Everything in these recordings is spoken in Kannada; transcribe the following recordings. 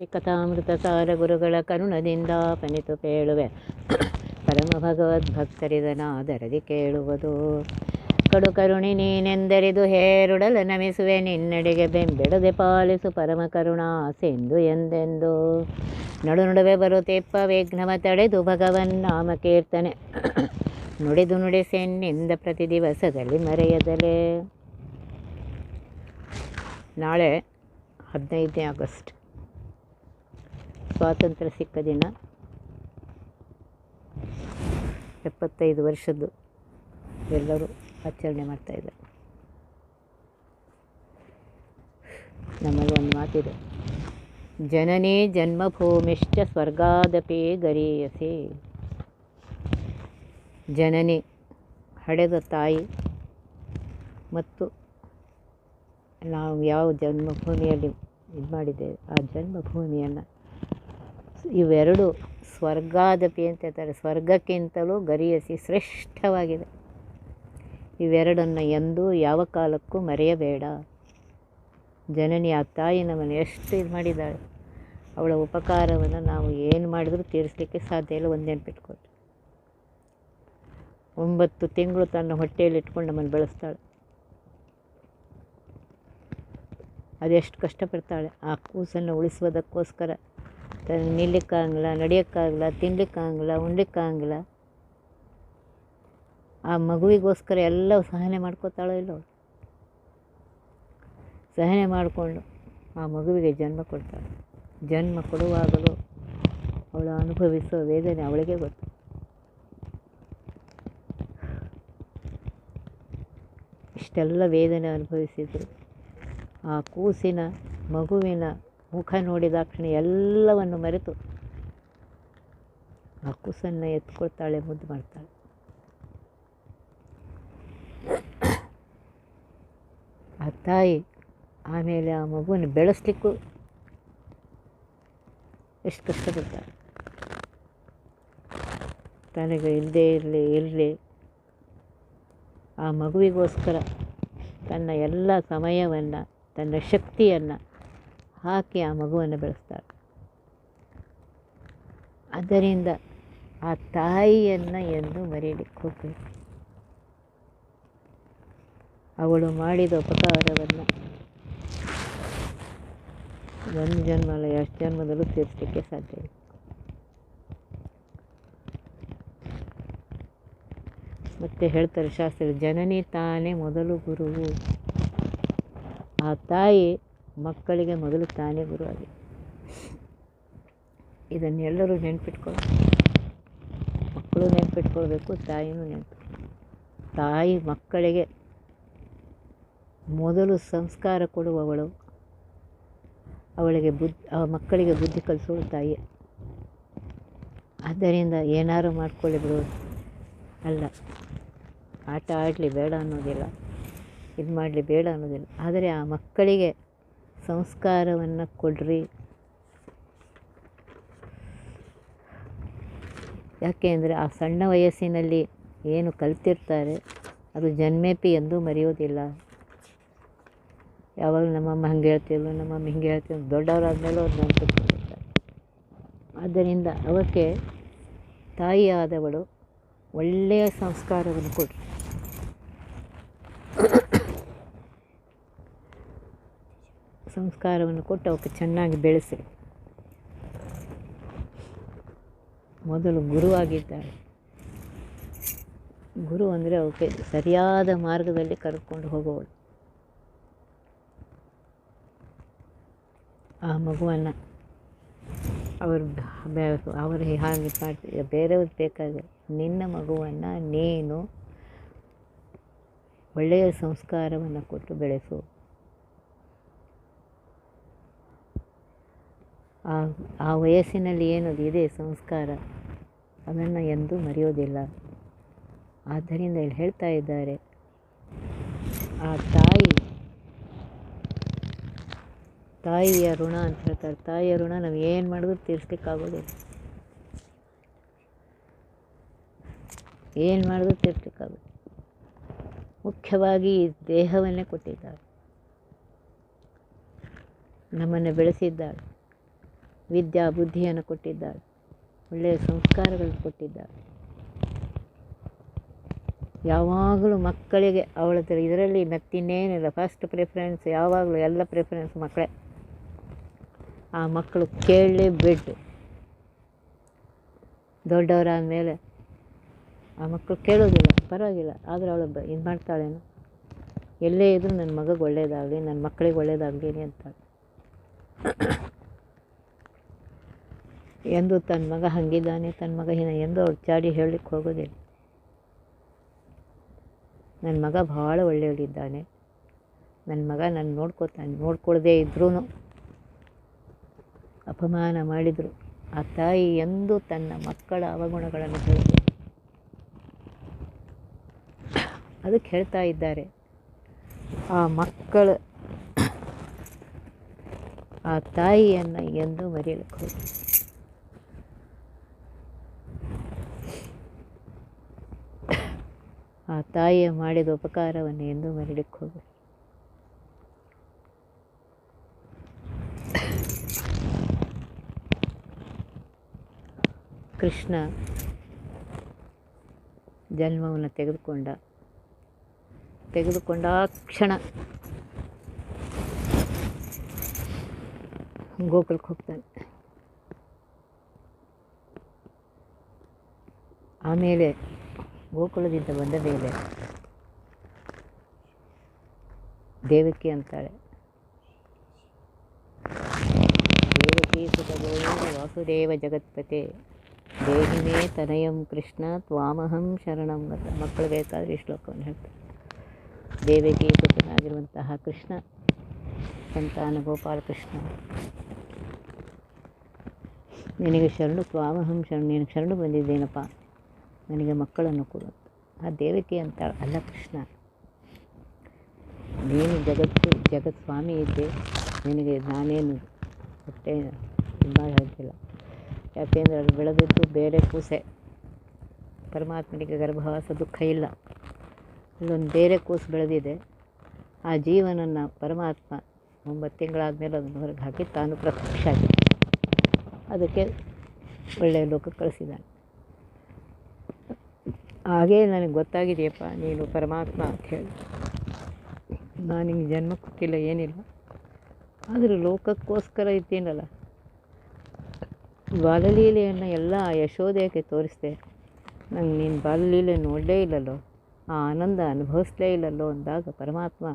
ಈ ಕಥಾಮೃತ ಸಾರ ಗುರುಗಳ ಕರುಣದಿಂದ ಪನಿತು ಕೇಳುವೆ ಪರಮ ಭಗವದ್ಭಕ್ತರಿದನಾದರದಿ ಕೇಳುವುದು. ಕಡು ಕರುಣಿ ನೀನೆಂದರಿದು ಹೇರುಡಲ ನಮಿಸುವೆ ನಿನ್ನಡೆಗೆ ಬೆಂಬೆಡದೆ ಪಾಲಿಸು ಪರಮ ಕರುಣಾ ಸಿಂಧು ಎಂದೆಂದು. ನಡು ನಡುವೆ ಬರುತ್ತಿಪ್ಪ ವಿಘ್ನವ ತಡೆದು ಭಗವನ್ ನಾಮ ಕೀರ್ತನೆ ನುಡಿದು ನುಡಿಸೆನ್ನಿಂದ ಪ್ರತಿ ದಿವಸದಲ್ಲಿ ಮರೆಯದಲೇ. ನಾಳೆ 15ನೇ ಆಗಸ್ಟ್ ಸ್ವಾತಂತ್ರ್ಯ ಸಿಕ್ಕ ದಿನ. 75 ವರ್ಷದ್ದು ಎಲ್ಲರೂ ಆಚರಣೆ ಮಾಡ್ತಾಯಿದ್ದಾರೆ. ನಮ್ಮಲ್ಲಿ ಒಂದು ಮಾತಿದೆ, ಜನನಿ ಜನ್ಮಭೂಮಿಶ್ಚ ಸ್ವರ್ಗಾದಪಿ ಗರೀಯಸಿ. ಜನನಿ ಹಡೆದ ತಾಯಿ ಮತ್ತು ನಾವು ಯಾವ ಜನ್ಮಭೂಮಿಯಲ್ಲಿ ಇದು ಮಾಡಿದ್ದೇವೆ ಆ ಜನ್ಮಭೂಮಿಯನ್ನು ಇವೆರಡು ಸ್ವರ್ಗಾದಪಿ ಅಂತ ಹೇಳ್ತಾರೆ. ಸ್ವರ್ಗಕ್ಕಿಂತಲೂ ಗರಿಯಸಿ ಶ್ರೇಷ್ಠವಾಗಿದೆ. ಇವೆರಡನ್ನು ಎಂದೂ ಯಾವ ಕಾಲಕ್ಕೂ ಮರೆಯಬೇಡ. ಜನನಿ ಆ ತಾಯಿ ನಮ್ಮನ್ನು ಎಷ್ಟು ಇದು ಮಾಡಿದ್ದಾಳೆ, ಅವಳ ಉಪಕಾರವನ್ನು ನಾವು ಏನು ಮಾಡಿದರೂ ತೀರಿಸಲಿಕ್ಕೆ ಸಾಧ್ಯ ಇಲ್ಲ. ಒಂದು ನೆನಪಿಟ್ಕೊಳ್ರಿ, 9 ತಿಂಗಳು ತನ್ನ ಹೊಟ್ಟೆಯಲ್ಲಿ ಇಟ್ಕೊಂಡು ನಮ್ಮನ್ನು ಬೆಳೆಸ್ತಾಳೆ. ಅದೆಷ್ಟು ಕಷ್ಟಪಡ್ತಾಳೆ ಆ ಕೂಸನ್ನು ಉಳಿಸುವುದಕ್ಕೋಸ್ಕರ. ನಿಲ್ಲಕ್ಕಾಗಲ್ಲ, ನಡೆಯೋಕ್ಕಾಗಲ್ಲ, ತಿನ್ನಲಿಕ್ಕಾಗಲ್ಲ, ಉಣ್ಲಿಕ್ಕಾಗಲ್ಲ. ಆ ಮಗುವಿಗೋಸ್ಕರ ಎಲ್ಲ ಸಹನೆ ಮಾಡ್ಕೋತಾಳೋ ಇಲ್ಲೋ. ಸಹನೆ ಮಾಡಿಕೊಂಡು ಆ ಮಗುವಿಗೆ ಜನ್ಮ ಕೊಡ್ತಾಳೆ. ಜನ್ಮ ಕೊಡುವಾಗಲೂ ಅವಳು ಅನುಭವಿಸೋ ವೇದನೆ ಅವಳಿಗೆ ಗೊತ್ತು. ಇಷ್ಟೆಲ್ಲ ವೇದನೆ ಅನುಭವಿಸಿದ್ರು ಆ ಕೂಸಿನ ಮಗುವಿನ ಮುಖ ನೋಡಿದಾಕ್ಷಣ ಎಲ್ಲವನ್ನು ಮರೆತು ಆ ಕೂಸನ್ನು ಎತ್ಕೊಳ್ತಾಳೆ, ಮುದ್ದು ಮಾಡ್ತಾಳೆ. ಆ ತಾಯಿ ಆಮೇಲೆ ಆ ಮಗುವನ್ನು ಬೆಳೆಸಲಿಕ್ಕೂ ಎಷ್ಟು ಕಷ್ಟಪಡ್ತಾಳೆ. ತನಗೆ ಇಲ್ಲದೇ ಇರಲಿ ಆ ಮಗುವಿಗೋಸ್ಕರ ತನ್ನ ಎಲ್ಲ ಸಮಯವನ್ನು, ತನ್ನ ಶಕ್ತಿಯನ್ನು ಹಾಕಿ ಆ ಮಗುವನ್ನು ಬೆಳೆಸ್ತಾಳೆ. ಆದ್ದರಿಂದ ಆ ತಾಯಿಯನ್ನು ಎಂದು ಮರೀಲಿಕ್ಕೆ ಹೋಗಬೇಕು. ಅವಳು ಮಾಡಿದ ಉಪಕಾರವನ್ನು ಒಂದು ಜನ್ಮ ಅಲ್ಲ, ಎಷ್ಟು ಜನ್ಮದಲ್ಲೂ ತೀರಿಸಲಿಕ್ಕೆ ಸಾಧ್ಯ ಇಲ್ಲ. ಮತ್ತೆ ಹೇಳ್ತಾರೆ ಶಾಸ್ತ್ರ, ಜನನಿ ತಾನೇ ಮೊದಲು ಗುರುವು. ಆ ತಾಯಿ ಮಕ್ಕಳಿಗೆ ಮೊದಲು ತಾನೇ ಗುರು ಆಗಿದೆ. ಇದನ್ನೆಲ್ಲರೂ ನೆನಪಿಟ್ಕೊಳ್ಬೇಕು. ಮಕ್ಕಳು ನೆನಪಿಟ್ಕೊಳ್ಬೇಕು, ತಾಯಿನೂ ನೆನಪಿಟ್ಕೊಳ್ಬೇಕು. ತಾಯಿ ಮಕ್ಕಳಿಗೆ ಮೊದಲು ಸಂಸ್ಕಾರ ಕೊಡುವವಳು, ಆ ಮಕ್ಕಳಿಗೆ ಬುದ್ಧಿ ಕಲಿಸೋಳು ತಾಯಿ. ಆದ್ದರಿಂದ ಏನಾರು ಮಾಡ್ಕೊಳ್ಳಿ ಬಿಡು, ಅಲ್ಲ ಆಟ ಆಡಲಿ ಬೇಡ ಅನ್ನೋದಿಲ್ಲ, ಇದು ಮಾಡಲಿ ಬೇಡ ಅನ್ನೋದಿಲ್ಲ. ಆದರೆ ಆ ಮಕ್ಕಳಿಗೆ ಸಂಸ್ಕಾರವನ್ನು ಕೊಡ್ರಿ. ಯಾಕೆ ಅಂದರೆ ಆ ಸಣ್ಣ ವಯಸ್ಸಿನಲ್ಲಿ ಏನು ಕಲ್ತಿರ್ತಾರೆ ಅದು ಜನ್ಮೇಪಿ ಎಂದೂ ಮರೆಯೋದಿಲ್ಲ. ಯಾವಾಗ ನಮ್ಮಮ್ಮ ಹಂಗೆ ಹೇಳ್ತಿಲ್ಲ, ನಮ್ಮಮ್ಮ ಹಿಂಗೆ ಹೇಳ್ತಿಲ್ಲ, ದೊಡ್ಡವರಾದ್ಮೇಲೆ ಅವ್ರು ನೆನಪಿಟ್ಕೊಂಡಿರ್ತಾರೆ. ಆದ್ದರಿಂದ ಅವಕ್ಕೆ ತಾಯಿಯಾದವಳು ಒಳ್ಳೆಯ ಸಂಸ್ಕಾರವನ್ನು ಕೊಡಿ. ಸಂಸ್ಕಾರವನ್ನು ಕೊಟ್ಟು ಅವಕ್ಕೆ ಚೆನ್ನಾಗಿ ಬೆಳೆಸಿ. ಮೊದಲು ಗುರುವಾಗಿದ್ದಾಳೆ. ಗುರು ಅಂದರೆ ಅವಕ್ಕೆ ಸರಿಯಾದ ಮಾರ್ಗದಲ್ಲಿ ಕರ್ಕೊಂಡು ಹೋಗೋವಳು. ಆ ಮಗುವನ್ನು ಅವರು ಹಾಗೆ ಮಾಡ್ತೀವಿ, ಬೇರೆಯವ್ರು ಬೇಕಾದ್ರೆ ನಿನ್ನ ಮಗುವನ್ನು ನೀನು ಒಳ್ಳೆಯ ಸಂಸ್ಕಾರವನ್ನು ಕೊಟ್ಟು ಬೆಳೆಸು. ಆ ವಯಸ್ಸಿನಲ್ಲಿ ಏನದು ಇದೆ ಸಂಸ್ಕಾರ, ಅದನ್ನು ಎಂದೂ ಮರೆಯೋದಿಲ್ಲ. ಆದ್ದರಿಂದ ಇಲ್ಲಿ ಹೇಳ್ತಾ ಇದ್ದಾರೆ, ಆ ತಾಯಿಯ ಋಣ ಅಂತ ಹೇಳ್ತಾರೆ. ತಾಯಿಯ ಋಣ ನಾವು ಏನು ಮಾಡಿದ್ರು ತೀರಿಸ್ಲಿಕ್ಕಾಗೋದಿಲ್ಲ. ಏನು ಮಾಡಿದ್ರು ತೀರಿಸ್ಲಿಕ್ಕಾಗೋದಿಲ್ಲ. ಮುಖ್ಯವಾಗಿ ದೇಹವನ್ನೇ ಕೊಟ್ಟಿದ್ದಾಳೆ, ನಮ್ಮನ್ನು ಬೆಳೆಸಿದ್ದಾಳೆ. ವಿದ್ಯಾ ಬುದ್ಧಿಯನ್ನು ಕೊಟ್ಟಿದ್ದಾಳೆ, ಒಳ್ಳೆಯ ಸಂಸ್ಕಾರಗಳನ್ನು ಕೊಟ್ಟಿದ್ದಾಳೆ. ಯಾವಾಗಲೂ ಮಕ್ಕಳಿಗೆ ಅವಳದ್ರ ಇದರಲ್ಲಿ ಮತ್ತಿನ್ನೇನಿಲ್ಲ, ಫಸ್ಟ್ ಪ್ರಿಫರೆನ್ಸ್ ಯಾವಾಗಲೂ ಎಲ್ಲ ಪ್ರಿಫರೆನ್ಸ್ ಮಕ್ಕಳೇ. ಆ ಮಕ್ಕಳು ಕೇಳಲೇಬೇಕು. ದೊಡ್ಡವರಾದ ಮೇಲೆ ಆ ಮಕ್ಕಳು ಕೇಳೋದಿಲ್ಲ, ಪರವಾಗಿಲ್ಲ, ಆದರೆ ಅವಳು ಇದು ಮಾಡ್ತಾಳೇನು, ಎಲ್ಲೇ ಇದ್ದರೂ ನನ್ನ ಮಗಗೆ ಒಳ್ಳೇದಾಗಲಿ, ನನ್ನ ಮಕ್ಕಳಿಗೆ ಒಳ್ಳೇದಾಗಲಿ ಅಂತಾಳೆ. ಎಂದು ತನ್ನ ಮಗ ಹಾಗಿದ್ದಾನೆ, ತನ್ನ ಮಗ ಎಂದು ಅವ್ಳು ಚಾಡಿ ಹೇಳಲಿಕ್ಕೆ ಹೋಗೋದಿಲ್ಲ. ನನ್ನ ಮಗ ಭಾಳ ಒಳ್ಳೆಯವಳಿದ್ದಾನೆ, ನನ್ನ ಮಗ ನನ್ನ ನೋಡ್ಕೋತಾನೆ, ನೋಡ್ಕೊಳ್ದೇ ಇದ್ರೂ ಅಪಮಾನ ಮಾಡಿದರು ಆ ತಾಯಿ ಎಂದೂ ತನ್ನ ಮಕ್ಕಳ ಅವಗುಣಗಳನ್ನು ಹೇಳೋದು. ಅದಕ್ಕೆ ಹೇಳ್ತಾ ಇದ್ದಾರೆ, ಆ ಮಕ್ಕಳು ಆ ತಾಯಿಯನ್ನು ಎಂದೂ ಮರೆಯಲಿಕ್ಕೆ ಹೋಗಿ. ಆ ತಾಯಿಯ ಮಾಡಿದ ಉಪಕಾರವನ್ನು ಎಂದೂ ಮರೀಲಿಕ್ಕೆ ಹೋಗಿ. ಕೃಷ್ಣ ಜನ್ಮವನ್ನು ತೆಗೆದುಕೊಂಡ ಕ್ಷಣ ಗೋಕುಲಕ್ಕೆ ಹೋಗ್ತಾನೆ. ಆಮೇಲೆ ಗೋಕುಲದಿಂದ ಬಂದ ಮೇಲೆ ದೇವಕಿ ಅಂತಾಳೆ, ದೇವಕಿ ಸುತಗೋವಿಂದ ವಾಸುದೇವ ಜಗತ್ಪತೆ ದೇಹಿಮೇ ತನಯಂ ಕೃಷ್ಣ ತ್ವಾಮಹಂ ಶರಣಂ ಗತ. ಮಕ್ಕಳು ಬೇಕಾದರೆ ಈ ಶ್ಲೋಕವನ್ನು ಹೇಳ್ತಾರೆ. ದೇವಕಿ ಸುತನಾಗಿರುವಂತಹ ಕೃಷ್ಣ, ಸಂತಾನ ಗೋಪಾಲಕೃಷ್ಣ, ನಿನಗೆ ಶರಣು, ತ್ವಾಮಹಂ ಶರಣು, ನೀನು ಶರಣು ಬಂದಿದ್ದೇನಪ್ಪ, ನನಗೆ ಮಕ್ಕಳನ್ನು ಕೊಡು. ಆ ದೇವಕಿ ಅಂತ ಅಲ್ಲ ಕೃಷ್ಣ, ನೀನು ಜಗತ್ ಸ್ವಾಮಿ ಇದ್ದೆ, ನಿನಗೆ ನಾನೇನು ಹೊಟ್ಟೆ ತುಂಬ ಹೇಳ್ತಿಲ್ಲ. ಯಾಕೆಂದರೆ ಅದು ಬೆಳೆದಿದ್ದು ಬೇರೆ ಕೂಸೆ, ಪರಮಾತ್ಮನಿಗೆ ಗರ್ಭವಾಸ ದುಃಖ ಇಲ್ಲ, ಇಲ್ಲೊಂದು ಬೇರೆ ಕೂಸು ಬೆಳೆದಿದೆ. ಆ ಜೀವನನ್ನು ಪರಮಾತ್ಮ 9 ತಿಂಗಳಾದ ಮೇಲೆ ಅದನ್ನು ಹೊರಗೆ ಹಾಕಿ ತಾನು ಪ್ರತ್ಯಕ್ಷ ಆಗಿ ಅದಕ್ಕೆ ಒಳ್ಳೆಯ ಲೋಕಕ್ಕೆ ಕಳಿಸಿದ್ದಾನೆ. ಹಾಗೇ ನನಗೆ ಗೊತ್ತಾಗಿದೆಯಪ್ಪ ನೀನು ಪರಮಾತ್ಮ ಅಂಥೇಳಿ. ನಾನು ನಿಮಗೆ ಜನ್ಮ ಕೊಟ್ಟಿಲ್ಲ, ಏನಿಲ್ಲ, ಆದರೆ ಲೋಕಕ್ಕೋಸ್ಕರ ಇದ್ದೀನಲ್ಲ. ಬಾಲಲೀಲೆಯನ್ನು ಎಲ್ಲ ಯಶೋದೆಗೆ ತೋರಿಸ್ದೆ, ನಂಗೆ ನೀನು ಬಾಲಲೀಲೆ ನೋಡಲೇ ಇಲ್ಲಲ್ಲೋ, ಆ ಆನಂದ ಅನುಭವಿಸ್ಲೇ ಇಲ್ಲಲ್ಲೋ ಅಂದಾಗ ಪರಮಾತ್ಮ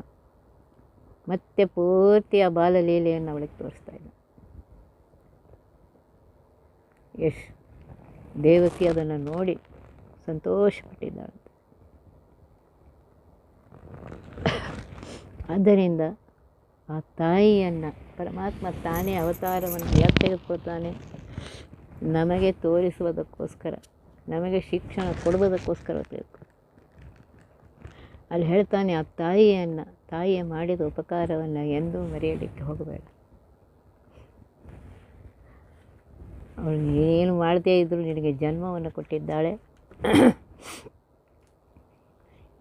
ಮತ್ತೆ ಪೂರ್ತಿ ಆ ಬಾಲಲೀಲೆಯನ್ನು ಅವಳಿಗೆ ತೋರಿಸ್ತಾ ಇದ್ದ. ದೇವಕಿ ಅದನ್ನು ನೋಡಿ ಸಂತೋಷಪಟ್ಟಿದ್ದಾಳೆ. ಆದ್ದರಿಂದ ಆ ತಾಯಿಯನ್ನು ಪರಮಾತ್ಮ ತಾನೇ ಅವತಾರವನ್ನು ಯಾಕೆ ತೆಗೆದುಕೊಳ್ತಾನೆ, ನಮಗೆ ತೋರಿಸುವುದಕ್ಕೋಸ್ಕರ, ನಮಗೆ ಶಿಕ್ಷಣ ಕೊಡುವುದಕ್ಕೋಸ್ಕರ ತೆಗೆದುಕೊ. ಅಲ್ಲಿ ಹೇಳ್ತಾನೆ, ಆ ತಾಯಿಯ ಮಾಡಿದ ಉಪಕಾರವನ್ನು ಎಂದೂ ಮರೆಯಲಿಕ್ಕೆ ಹೋಗಬೇಡ. ಅವಳು ಏನು ಮಾಡದೇ ಇದ್ದರೂ ನಿನಗೆ ಜನ್ಮವನ್ನು ಕೊಟ್ಟಿದ್ದಾಳೆ,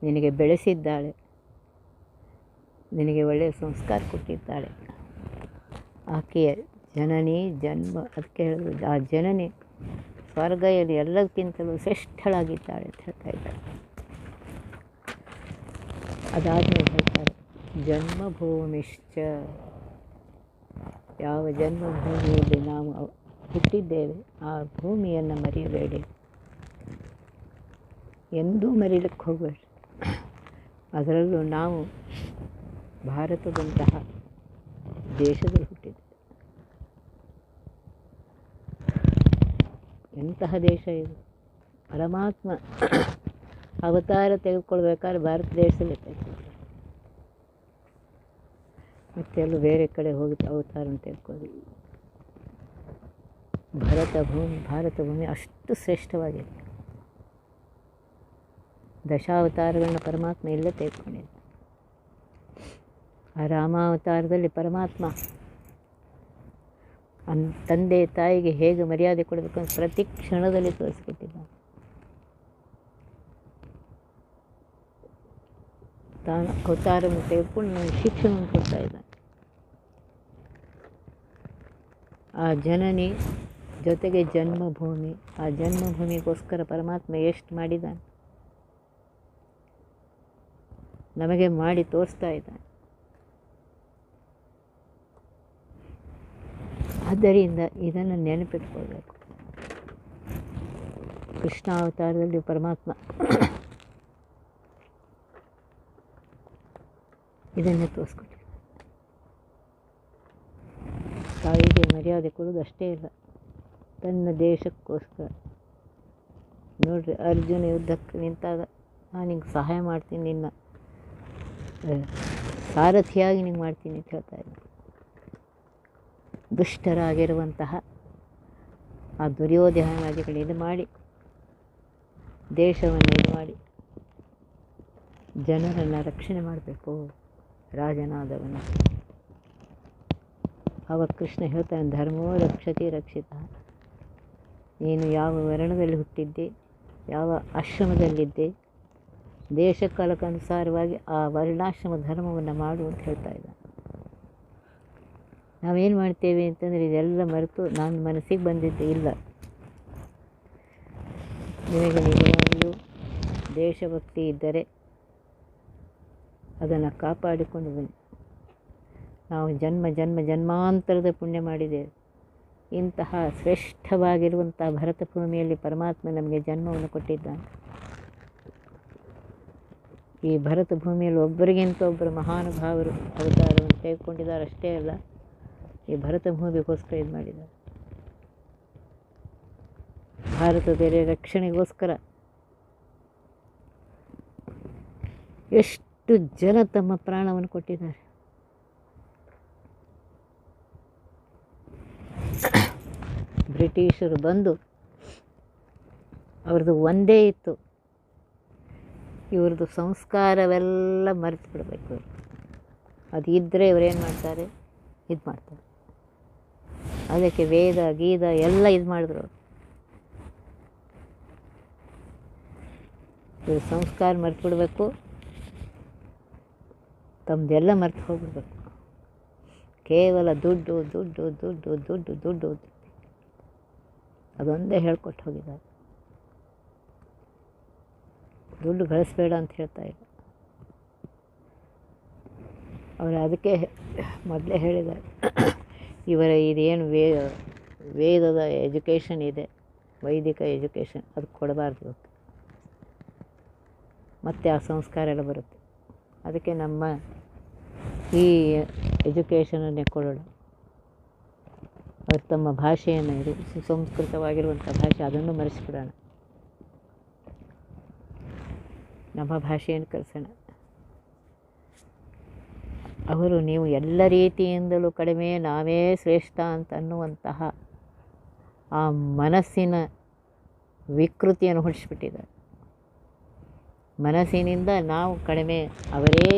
ನಿನಗೆ ಬೆಳೆಸಿದ್ದಾಳೆ, ನಿನಗೆ ಒಳ್ಳೆಯ ಸಂಸ್ಕಾರ ಕೊಟ್ಟಿದ್ದಾಳೆ. ಆಕೆಯ ಜನನಿ ಜನ್ಮ, ಅದಕ್ಕೆ ಹೇಳಿದ್ರು ಆ ಜನನಿ ಸ್ವರ್ಗದಲ್ಲಿ ಎಲ್ಲದಕ್ಕಿಂತಲೂ ಶ್ರೇಷ್ಠಳಾಗಿದ್ದಾಳೆ ಅಂತ ಹೇಳ್ತಾ ಇದ್ದಾರೆ. ಅದಾದಮೇಲೆ ಹೇಳ್ತಾರೆ, ಜನ್ಮಭೂಮಿಶ್ಚ, ಯಾವ ಜನ್ಮಭೂಮಿಯಲ್ಲಿ ನಾವು ಹುಟ್ಟಿದ್ದೇವೆ ಆ ಭೂಮಿಯನ್ನು ಮರೆಯಬೇಡಿ, ಎಂದೂ ಮರೀಲಿಕ್ಕೆ ಹೋಗಬೇಡಿ. ಅದರಲ್ಲೂ ನಾವು ಭಾರತದಂತಹ ದೇಶದಲ್ಲಿ ಹುಟ್ಟಿದ್ದೇವೆ. ಎಂತಹ ದೇಶ ಇದು! ಪರಮಾತ್ಮ ಅವತಾರ ತೆಗೆದುಕೊಳ್ಬೇಕಾದ್ರೆ ಭಾರತ ದೇಶದಲ್ಲಿ ತೆಗೆದುಕೊಳ್ಳಿ, ಮತ್ತೆ ಎಲ್ಲೂ ಬೇರೆ ಕಡೆ ಹೋಗಿ ಅವತಾರವನ್ನು ತೆಗೆದುಕೊಳ್ಳಿ. ಭಾರತ ಭೂಮಿ ಅಷ್ಟು ಶ್ರೇಷ್ಠವಾಗಿದೆ. ದಶಾವತಾರಗಳನ್ನ ಪರಮಾತ್ಮ ಇಲ್ಲೇ ತೆಗೆದುಕೊಂಡಿದ್ದ. ಆ ರಾಮಾವತಾರದಲ್ಲಿ ಪರಮಾತ್ಮ ತಂದೆ ತಾಯಿಗೆ ಹೇಗೆ ಮರ್ಯಾದೆ ಕೊಡಬೇಕು ಅಂತ ಪ್ರತಿ ಕ್ಷಣದಲ್ಲಿ ತೋರಿಸ್ಕೊಟ್ಟಿದ್ದ. ತಾನು ಅವತಾರವನ್ನು ತೆಗೆದುಕೊಂಡು ನನಗೆ ಶಿಕ್ಷಣವನ್ನು ಕೊಡ್ತಾ ಇದ್ದಾನೆ. ಆ ಜನನಿ ಜೊತೆಗೆ ಜನ್ಮಭೂಮಿ, ಆ ಜನ್ಮಭೂಮಿಗೋಸ್ಕರ ಪರಮಾತ್ಮ ಎಷ್ಟು ಮಾಡಿದ್ದಾನೆ, ನಮಗೆ ಮಾಡಿ ತೋರಿಸ್ತಾ ಇದ್ದಾನೆ. ಆದ್ದರಿಂದ ಇದನ್ನು ನೆನಪಿಟ್ಕೊಳ್ಬೇಕು. ಕೃಷ್ಣಾವತಾರದಲ್ಲಿ ಪರಮಾತ್ಮ ಇದನ್ನೇ ತೋರಿಸ್ಕೊಟ್ಟಿದ್ದಾನೆ. ತಾಯಿಗೆ ಮರ್ಯಾದೆ ಕೊಡೋದು ಅಷ್ಟೇ ಇಲ್ಲ, ತನ್ನ ದೇಶಕ್ಕೋಸ್ಕರ. ನೋಡ್ರಿ, ಅರ್ಜುನ ಯುದ್ಧಕ್ಕೆ ನಿಂತಾಗ ನಾನು ನಿಂಗೆ ಸಹಾಯ ಮಾಡ್ತೀನಿ, ನಿನ್ನ ಸಾರಥಿಯಾಗಿ ನಿಂಗೆ ಮಾಡ್ತೀನಿ ಅಂತ ಹೇಳ್ತಾ ಇದ್ದ. ದುಷ್ಟರಾಗಿರುವಂತಹ ಆ ದುರ್ಯೋಧನಾದಿಗಳು ಇದು ಮಾಡಿ, ದೇಶವನ್ನು ಇದು ಮಾಡಿ ಜನರನ್ನು ರಕ್ಷಣೆ ಮಾಡಬೇಕು ರಾಜನಾದವನು. ಆವಾಗ ಕೃಷ್ಣ ಹೇಳ್ತಾನೆ, ಧರ್ಮೋ ರಕ್ಷತಿ ರಕ್ಷಿತ. ನೀನು ಯಾವ ವರ್ಣದಲ್ಲಿ ಹುಟ್ಟಿದ್ದೆ, ಯಾವ ಆಶ್ರಮದಲ್ಲಿದ್ದೆ, ದೇಶಕಾಲಕ್ಕನುಸಾರವಾಗಿ ಆ ವರ್ಣಾಶ್ರಮ ಧರ್ಮವನ್ನು ಮಾಡು ಅಂತ ಹೇಳ್ತಾ ಇದ್ದ. ನಾವೇನು ಮಾಡ್ತೇವೆ ಅಂತಂದರೆ ಇದೆಲ್ಲ ಮರೆತು ನಾನು ಮನಸ್ಸಿಗೆ ಬಂದಿದ್ದೆ ಇಲ್ಲ. ನಿಮಗೆ ನಿಜವಾಗಿಯೂ ದೇಶಭಕ್ತಿ ಇದ್ದರೆ ಅದನ್ನು ಕಾಪಾಡಿಕೊಂಡು ಬನ್ನಿ. ನಾವು ಜನ್ಮಾಂತರದ ಪುಣ್ಯ ಮಾಡಿದ್ದೇವೆ. ಇಂತಹ ಶ್ರೇಷ್ಠವಾಗಿರುವಂಥ ಭರತ ಭೂಮಿಯಲ್ಲಿ ಪರಮಾತ್ಮ ನಮಗೆ ಜನ್ಮವನ್ನು ಕೊಟ್ಟಿದ್ದಾನೆ. ಈ ಭರತ ಭೂಮಿಯಲ್ಲಿ ಒಬ್ಬರಿಗಿಂತ ಒಬ್ಬರು ಮಹಾನುಭಾವರು ಅವತಾರವನ್ನು ತೆಗೆದುಕೊಂಡಿದ್ದಾರೆ. ಅಷ್ಟೇ ಅಲ್ಲ, ಈ ಭರತ ಭೂಮಿಗೋಸ್ಕರ ಇದು ಮಾಡಿದ್ದಾರೆ. ಭಾರತದ ರಕ್ಷಣೆಗೋಸ್ಕರ ಎಷ್ಟು ಜನ ತಮ್ಮ ಪ್ರಾಣವನ್ನು ಕೊಟ್ಟಿದ್ದಾರೆ. ಬ್ರಿಟಿಷರು ಬಂದು ಅವ್ರದ್ದು ಒಂದೇ ಇತ್ತು, ಇವ್ರದ್ದು ಸಂಸ್ಕಾರವೆಲ್ಲ ಮರೆತು ಬಿಡಬೇಕು. ಅದು ಇದ್ದರೆ ಇವರೇನು ಮಾಡ್ತಾರೆ, ಇದು ಮಾಡ್ತಾರೆ. ಅದಕ್ಕೆ ವೇದ ಗೀತ ಎಲ್ಲ ಇದು ಮಾಡಿದ್ರು. ಇವ್ರ ಸಂಸ್ಕಾರ ಮರೆತು ಬಿಡಬೇಕು, ತಮ್ಮದೆಲ್ಲ ಮರೆತು ಹೋಗ್ಬಿಡ್ಬೇಕು. ಕೇವಲ ದುಡ್ಡು ದುಡ್ಡು ದುಡ್ಡು ದುಡ್ಡು ದುಡ್ಡು ಅದೊಂದೇ ಹೇಳ್ಕೊಟ್ಟು ಹೋಗಿದ್ದಾರೆ. ದುಡ್ಡು ಗಳಿಸ್ಬೇಡ ಅಂತ ಹೇಳ್ತಾ ಇಲ್ಲ ಅವರು. ಅದಕ್ಕೆ ಮೊದಲೇ ಹೇಳಿದ್ದಾರೆ, ಇವರ ಇದೇನು ವೇದದ ಎಜುಕೇಷನ್ ಇದೆ, ವೈದಿಕ ಎಜುಕೇಷನ್, ಅದು ಕೊಡಬಾರ್ದು. ಮತ್ತು ಆ ಸಂಸ್ಕಾರ ಎಲ್ಲ ಬರುತ್ತೆ. ಅದಕ್ಕೆ ನಮ್ಮ ಈ ಎಜುಕೇಷನನ್ನೇ ಕೊಡೋಣ. ಅವರು ತಮ್ಮ ಭಾಷೆಯನ್ನು, ಇದು ಸುಸಂಸ್ಕೃತವಾಗಿರುವಂಥ ಭಾಷೆ, ಅದನ್ನು ಮರೆಸಿಬಿಡೋಣ. ನಮ್ಮ ಭಾಷೆಯನ್ನು ಕಲಿಸೋಣ. ಅವರು ನೀವು ಎಲ್ಲ ರೀತಿಯಿಂದಲೂ ಕಡಿಮೆ, ನಾವೇ ಶ್ರೇಷ್ಠ ಅಂತ ಅನ್ನುವಂತಹ ಆ ಮನಸ್ಸಿನ ವಿಕೃತಿಯನ್ನು ಹೊಡಿಸ್ಬಿಟ್ಟಿದ್ದಾರೆ. ಮನಸ್ಸಿನಿಂದ ನಾವು ಕಡಿಮೆ, ಅವರೇ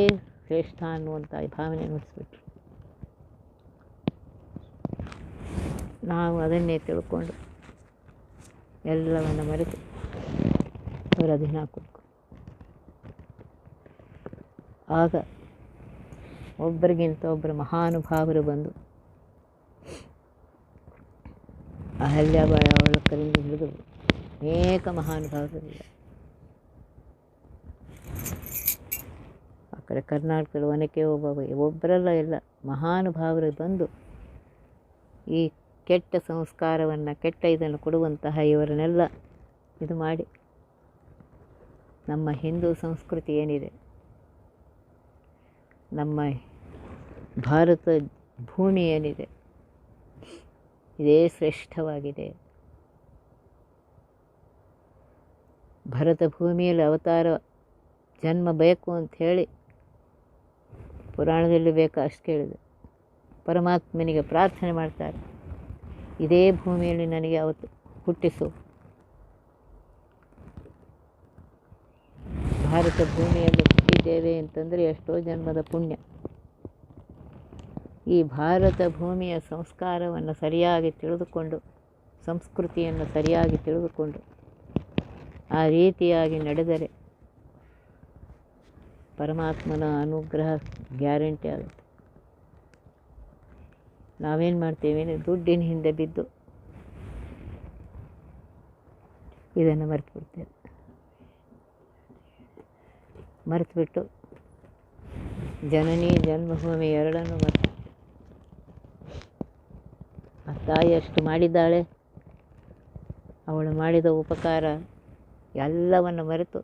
ಶ್ರೇಷ್ಠ ಅನ್ನುವಂಥ ಭಾವನೆಯನ್ನು ಹೊಡಿಸ್ಬಿಟ್ರು. ನಾವು ಅದನ್ನೇ ತಿಳ್ಕೊಂಡು ಎಲ್ಲವನ್ನು ಮರೆತು ಅವರ ಅಧೀನ ಕೊಡ್ಕೊ. ಆಗ ಒಬ್ಬರಿಗಿಂತ ಒಬ್ಬರು ಮಹಾನುಭಾವರು ಬಂದು ಅಹಲ್ಯಾಬಾಯಿ ಅವಳ ಕರಿಂದ ಹಿಡಿದು ಅನೇಕ ಮಹಾನುಭಾವರಿಲ್ಲ. ಆ ಕಡೆ ಕರ್ನಾಟಕದ ಒನಕೆ ಒಬ್ಬರಲ್ಲ, ಎಲ್ಲ ಮಹಾನುಭಾವರು ಬಂದು ಈ ಕೆಟ್ಟ ಸಂಸ್ಕಾರವನ್ನು, ಕೆಟ್ಟ ಇದನ್ನು ಕೊಡುವಂತಹ ಇವರನ್ನೆಲ್ಲ ಇದು ಮಾಡಿ ನಮ್ಮ ಹಿಂದೂ ಸಂಸ್ಕೃತಿ ಏನಿದೆ, ನಮ್ಮ ಭಾರತ ಭೂಮಿ ಏನಿದೆ, ಇದೇ ಶ್ರೇಷ್ಠವಾಗಿದೆ. ಭರತ ಭೂಮಿಯಲ್ಲಿ ಅವತಾರ ಜನ್ಮ ಬೇಕು ಅಂಥೇಳಿ ಪುರಾಣದಲ್ಲಿ ಬೇಕಾ ಅಷ್ಟು ಕೇಳಿದೆ. ಪರಮಾತ್ಮನಿಗೆ ಪ್ರಾರ್ಥನೆ ಮಾಡ್ತಾರೆ, ಇದೇ ಭೂಮಿಯಲ್ಲಿ ನನಗೆ ಅವತ್ತು ಹುಟ್ಟಿಸು. ಭಾರತ ಭೂಮಿಯಲ್ಲಿ ಹುಟ್ಟಿದ್ದೇವೆ ಅಂತಂದರೆ ಎಷ್ಟೋ ಜನ್ಮದ ಪುಣ್ಯ. ಈ ಭಾರತ ಭೂಮಿಯ ಸಂಸ್ಕಾರವನ್ನು ಸರಿಯಾಗಿ ತಿಳಿದುಕೊಂಡು, ಸಂಸ್ಕೃತಿಯನ್ನು ಸರಿಯಾಗಿ ತಿಳಿದುಕೊಂಡು ಆ ರೀತಿಯಾಗಿ ನಡೆದರೆ ಪರಮಾತ್ಮನ ಅನುಗ್ರಹ ಗ್ಯಾರಂಟಿ ಆಗುತ್ತೆ. ನಾವೇನು ಮಾಡ್ತೀವಿ, ದುಡ್ಡಿನ ಹಿಂದೆ ಬಿದ್ದು ಇದನ್ನು ಮರೆತು ಬಿಡ್ತೇವೆ. ಮರೆತುಬಿಟ್ಟು ಜನನಿ ಜನ್ಮಭೂಮಿ ಎರಡನ್ನೂ ಮರೆತು, ಆ ತಾಯಿ ಅಷ್ಟು ಮಾಡಿದ್ದಾಳೆ, ಅವಳು ಮಾಡಿದ ಉಪಕಾರ ಎಲ್ಲವನ್ನು ಮರೆತು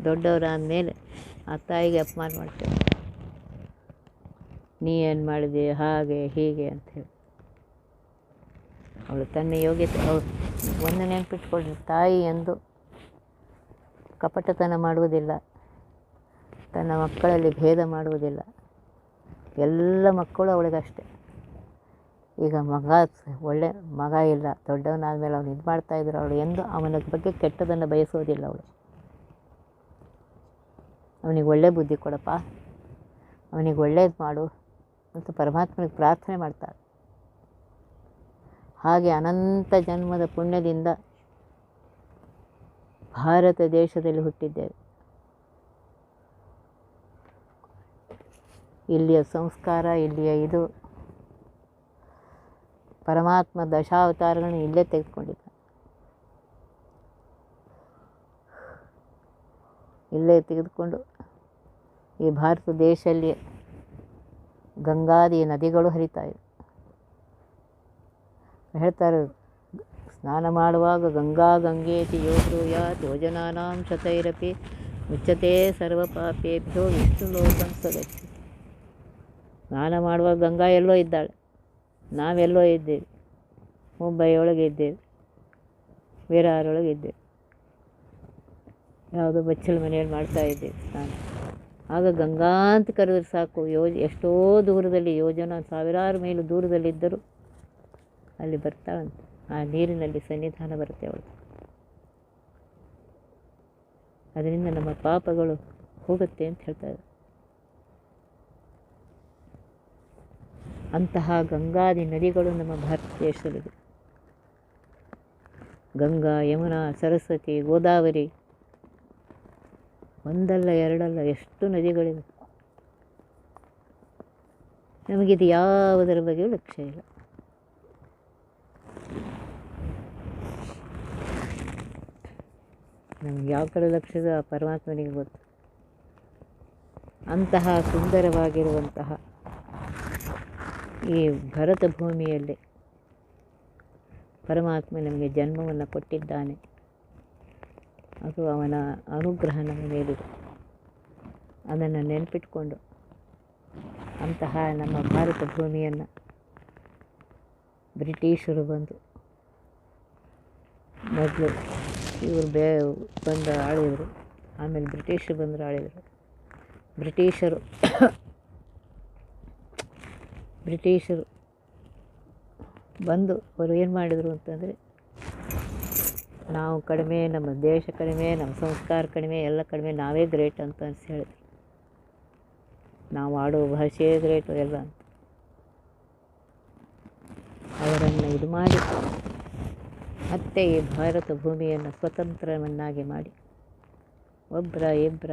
ದೊಡ್ಡವರಾದ ಮೇಲೆ ಆ ತಾಯಿಗೆ ಅಪಮಾನ ಮಾಡ್ತೇವೆ. ನೀ ಏನು ಮಾಡಿದೆ, ಹಾಗೆ ಹೀಗೆ ಅಂಥೇಳಿ. ಅವಳು ತನ್ನ ಯೋಗ್ಯತೆ, ಅವಳು ಒಂದು ನೆನಪಿಟ್ಕೊಳ್ರಿ, ತಾಯಿ ಎಂದು ಕಪಟತನ ಮಾಡುವುದಿಲ್ಲ, ತನ್ನ ಮಕ್ಕಳಲ್ಲಿ ಭೇದ ಮಾಡುವುದಿಲ್ಲ. ಎಲ್ಲ ಮಕ್ಕಳು ಅವಳಿಗಷ್ಟೆ. ಈಗ ಮಗ ಒಳ್ಳೆ ಮಗ ಇಲ್ಲ, ದೊಡ್ಡವನಾದಮೇಲೆ ಅವನು ಇದು ಮಾಡ್ತಾಯಿದ್ರು, ಅವಳು ಎಂದು ಅವನ ಬಗ್ಗೆ ಕೆಟ್ಟದನ್ನು ಬಯಸೋದಿಲ್ಲ. ಅವನಿಗೆ ಒಳ್ಳೆ ಬುದ್ಧಿ ಕೊಡಪ್ಪ, ಅವನಿಗೆ ಒಳ್ಳೇದು ಮಾಡು ಅಂತ ಪರಮಾತ್ಮನಿಗೆ ಪ್ರಾರ್ಥನೆ ಮಾಡ್ತಾಳೆ. ಹಾಗೆ ಅನಂತ ಜನ್ಮದ ಪುಣ್ಯದಿಂದ ಭಾರತ ದೇಶದಲ್ಲಿ ಹುಟ್ಟಿದ್ದೇವೆ. ಇಲ್ಲಿಯ ಸಂಸ್ಕಾರ, ಇಲ್ಲಿಯ ಇದು, ಪರಮಾತ್ಮ ದಶಾವತಾರಗಳನ್ನು ಇಲ್ಲೇ ತೆಗೆದುಕೊಂಡಿದ್ದ. ಇಲ್ಲೇ ತೆಗೆದುಕೊಂಡು ಈ ಭಾರತ ದೇಶದಲ್ಲಿ ಗಂಗಾದಿ ನದಿಗಳು ಹರಿತಾಯಿವೆ. ಹೇಳ್ತಾರೆ, ಸ್ನಾನ ಮಾಡುವಾಗ ಗಂಗಾ ಗಂಗೇತಿ ಯೋಬ್ರೂಯಾತ್ ಯೋಜನಾನಾಂ ಶತೈರಪಿ ಮುಚ್ಚತೆ ಸರ್ವಪಾಪೇಭ್ಯೋ ವಿಷ್ಣು ಲೋಕಂ ಸ್ವಗಚ್ಚತಿ. ಸ್ನಾನ ಮಾಡುವಾಗ ಗಂಗಾ ಎಲ್ಲೋ ಇದ್ದಾಳೆ, ನಾವೆಲ್ಲೋ ಇದ್ದೇವೆ, ಮುಂಬೈಯೊಳಗೆ ಇದ್ದೇವೆ, ವಿರಾರೊಳಗೆ ಇದ್ದೇವೆ, ಯಾವುದೋ ಬಚ್ಚಲ ಮನೆಯಲ್ಲಿ ಮಾಡ್ತಾಯಿದ್ದೇವೆ ಸ್ನಾನ. ಆಗ ಗಂಗಾ ಅಂತ ಕರೆದ್ರೆ ಸಾಕು, ಎಷ್ಟೋ ದೂರದಲ್ಲಿ, ಯೋಜನಾ ಸಾವಿರಾರು ಮೈಲು ದೂರದಲ್ಲಿದ್ದರೂ ಅಲ್ಲಿ ಬರ್ತಾಳಂತೆ. ಆ ನೀರಿನಲ್ಲಿ ಸನ್ನಿಧಾನ ಬರುತ್ತೆ ಅವಳು. ಅದರಿಂದ ನಮ್ಮ ಪಾಪಗಳು ಹೋಗುತ್ತೆ ಅಂತ ಹೇಳ್ತಾರೆ. ಅಂತಹ ಗಂಗಾದಿ ನದಿಗಳು ನಮ್ಮ ಭಾರತ ದೇಶದಲ್ಲಿದೆ. ಗಂಗಾ, ಯಮುನಾ, ಸರಸ್ವತಿ, ಗೋದಾವರಿ, ಒಂದಲ್ಲ ಎರಡಲ್ಲ ಎಷ್ಟು ನದಿಗಳಿವೆ. ನಮಗಿದು ಯಾವುದರ ಬಗ್ಗೆಯೂ ಲಕ್ಷ್ಯ ಇಲ್ಲ. ನಮ್ಗೆ ಯಾವ ಕಡೆ ಲಕ್ಷ್ಯದ ಆ ಪರಮಾತ್ಮನಿಗೆ ಗೊತ್ತು. ಅಂತಹ ಸುಂದರವಾಗಿರುವಂತಹ ಈ ಭರತ ಭೂಮಿಯಲ್ಲಿ ಪರಮಾತ್ಮ ನಮಗೆ ಜನ್ಮವನ್ನು ಕೊಟ್ಟಿದ್ದಾನೆ. ಅದು ಅವನ ಅನುಗ್ರಹ ನಮ್ಮ ಮೇಲಿದೆ. ಅದನ್ನು ನೆನಪಿಟ್ಕೊಂಡು ಅಂತಹ ನಮ್ಮ ಭಾರತ ಭೂಮಿಯನ್ನು ಬ್ರಿಟಿಷರು ಬಂದು ಮೊದಲು ಇವರು ಬಂದು ಆಳಿದರು, ಆಮೇಲೆ ಬ್ರಿಟಿಷರು ಬಂದರು ಆಳಿದರು. ಬ್ರಿಟಿಷರು ಬಂದು ಅವರು ಏನು ಮಾಡಿದರು ಅಂತಂದರೆ, ನಾವು ಕಡಿಮೆ, ನಮ್ಮ ದೇಶ ಕಡಿಮೆ, ನಮ್ಮ ಸಂಸ್ಕಾರ ಕಡಿಮೆ, ಎಲ್ಲ ಕಡಿಮೆ, ನಾವೇ ಗ್ರೇಟ್ ಅಂತ ಅನಿಸಿ ಹೇಳಿದ್ರು. ನಾವು ಆಡೋ ಭಾಷೆ ಗ್ರೇಟು ಎಲ್ಲ ಅಂತ ಅವರನ್ನು ಇದು ಮಾಡಿ ಮತ್ತೆ ಈ ಭಾರತ ಭೂಮಿಯನ್ನು ಸ್ವತಂತ್ರವನ್ನಾಗಿ ಮಾಡಿ ಒಬ್ಬರ ಇಬ್ಬರ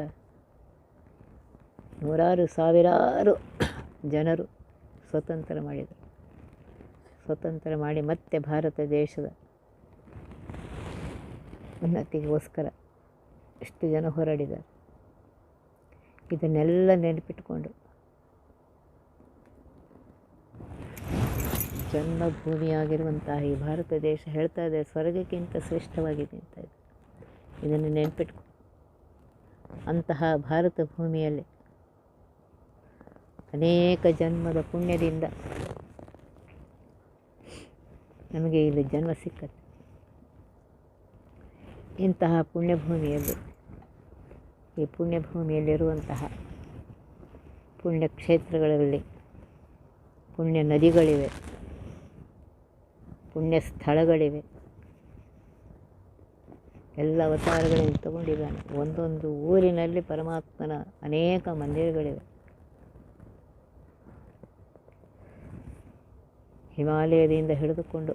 ನೂರಾರು ಸಾವಿರಾರು ಜನರು ಸ್ವತಂತ್ರ ಮಾಡಿದರು. ಸ್ವತಂತ್ರ ಮಾಡಿ ಮತ್ತೆ ಭಾರತ ದೇಶದ ಉನ್ನತಿಗೋಸ್ಕರ ಎಷ್ಟು ಜನ ಹೋರಾಡಿದ್ದಾರೆ. ಇದನ್ನೆಲ್ಲ ನೆನಪಿಟ್ಕೊಂಡು ಜನ್ಮಭೂಮಿಯಾಗಿರುವಂತಹ ಈ ಭಾರತ ದೇಶ ಹೇಳ್ತಾ ಇದೆ, ಸ್ವರ್ಗಕ್ಕಿಂತ ಶ್ರೇಷ್ಠವಾಗಿದೆ ಅಂತ ಇದೆ. ಇದನ್ನು ನೆನಪಿಟ್ಕೊ. ಅಂತಹ ಭಾರತ ಭೂಮಿಯಲ್ಲಿ ಅನೇಕ ಜನ್ಮದ ಪುಣ್ಯದಿಂದ ನಮಗೆ ಇಲ್ಲಿ ಜನ್ಮ ಸಿಕ್ಕತ್ತೆ. ಇಂತಹ ಪುಣ್ಯಭೂಮಿಯಲ್ಲಿ, ಈ ಪುಣ್ಯಭೂಮಿಯಲ್ಲಿರುವಂತಹ ಪುಣ್ಯಕ್ಷೇತ್ರಗಳಲ್ಲಿ ಪುಣ್ಯ ನದಿಗಳಿವೆ, ಪುಣ್ಯ ಸ್ಥಳಗಳಿವೆ. ಎಲ್ಲ ಅವತಾರಗಳನ್ನು ತಗೊಂಡಿದ್ದಾನೆ. ಒಂದೊಂದು ಊರಿನಲ್ಲಿ ಪರಮಾತ್ಮನ ಅನೇಕ ಮಂದಿರಗಳಿವೆ. ಹಿಮಾಲಯದಿಂದ ಹಿಡಿದುಕೊಂಡು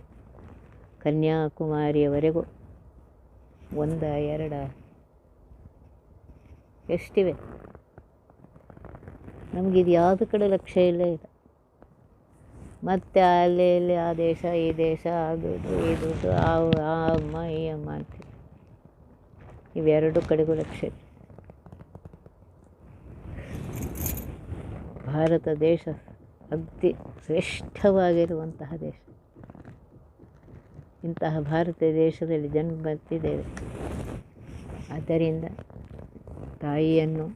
ಕನ್ಯಾಕುಮಾರಿಯವರೆಗೂ ಒಂದ ಎರಡ ಎಷ್ಟಿವೆ. ನಮಗಿದು ಯಾವುದು ಕಡೆ ಲಕ್ಷ್ಯ ಇಲ್ಲ. ಮತ್ತು ಅಲ್ಲಿ ಇಲ್ಲಿ ಆ ದೇಶ ಈ ದೇಶ ಅದು ಇದು ಆ ಅಮ್ಮ ಈ ಅಮ್ಮ ಅಂತೀವಿ. ಇವೆರಡು ಕಡೆಗೂ ಲಕ್ಷ್ಯ ಇದೆ. ಭಾರತ ದೇಶ ಅತಿ ಶ್ರೇಷ್ಠವಾಗಿರುವಂತಹ ದೇಶ. ಇಂತಹ ಭಾರತ ದೇಶದಲ್ಲಿ ಜನ್ಮ ಬರ್ತಿದ್ದೇವೆ. ಆದ್ದರಿಂದ ತಾಯಿಯನ್ನು